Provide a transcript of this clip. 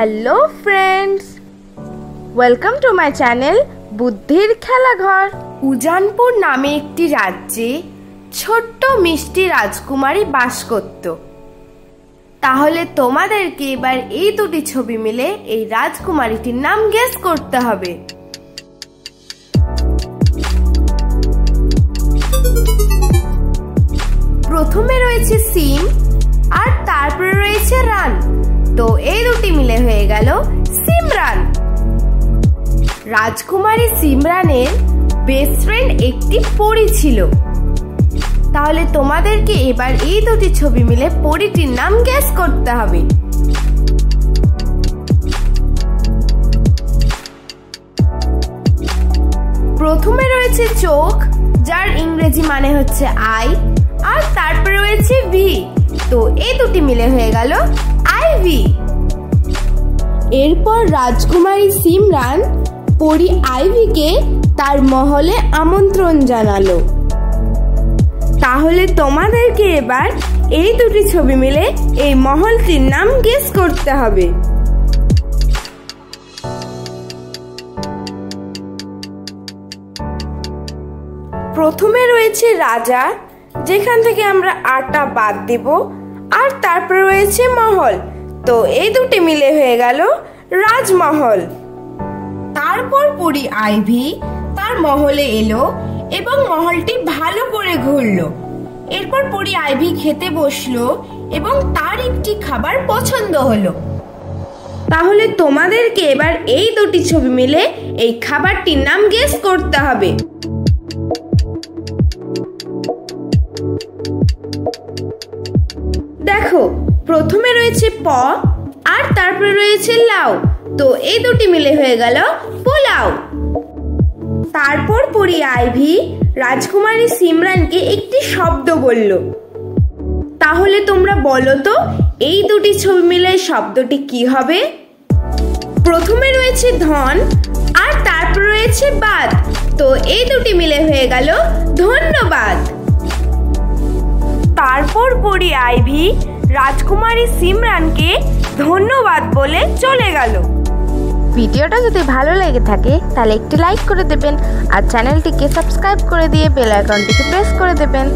Hello friends, welcome to my channel বুদ্ধির খেলাঘর। উজানপুর নামে একটি রাজ্যে ছোট্ট মিষ্টি রাজকুমারী বাস করত। তাহলে তোমাদেরকে এবার এই দুটি ছবি মিলে এই রাজকুমারীটির নাম গেস করতে হবে। প্রথমে রয়েছে সিম আর তারপরে রয়েছে রান, তো এই দুটি মিলে হয়ে গেল সিমরান। রাজকুমারী সিমরানের বেস্ট ফ্রেন্ড একটি পরী ছিল। তাহলে তোমাদেরকে এবার এই দুটি ছবি মিলে পরীটির নাম গেস করতে হবে। প্রথমে রয়েছে চোখ, যার ইংরেজি মানে হচ্ছে আই, আর তারপরে রয়েছে ভি, তো এই দুটি মিলে হয়ে গেল আইভি। এরপর রাজকুমারী সিমরান পরী আইভিকে তার মহলে আমন্ত্রণ জানালো। তাহলে তোমাদেরকে এবার এই দুটি ছবি মিলে এই মহলটির নাম গেস করতে হবে। প্রথমে রয়েছে রাজা, যেখান থেকে আমরা আটা বাদ দেব, আর তারপরে রয়েছে মহল, তো এই দুটি মিলে হয়ে গেল রাজমহল। তারপর পরী আইভি তার মহলে এলো এবং মহলটি ভালো করে ঘুরলো। এরপর পরী আইভি খেতে বসলো এবং তার একটি খাবার পছন্দ হলো। তাহলে তোমাদেরকে এবার এই দুটি ছবি মিলে এই খাবারটির নাম গেস করতে হবে। দেখো, প্রথমে রয়েছে প আর তারপরে রয়েছে লাউ, তো এই দুটি মিলে হয়ে গেল পোলাও। তারপর পরী আইভি রাজকুমারী সিমরানকে একটি শব্দ বলল। তাহলে তোমরা বলো তো এই দুটি ছবি মিলে শব্দটি কি হবে? প্রথমে রয়েছে ধন আর তারপর রয়েছে বাদ, তো এই দুটি মিলে হয়ে গেল ধন্যবাদ। তারপর পরী আইভি রাজকুমারী সিমরানকে ধন্যবাদ বলে চলে গেল। ভিডিওটা যদি ভালো লেগে থাকে তাহলে একটি লাইক করে দেবেন আর চ্যানেলটিকে সাবস্ক্রাইব করে দিয়ে বেল আইকনটিকে প্রেস করে দেবেন।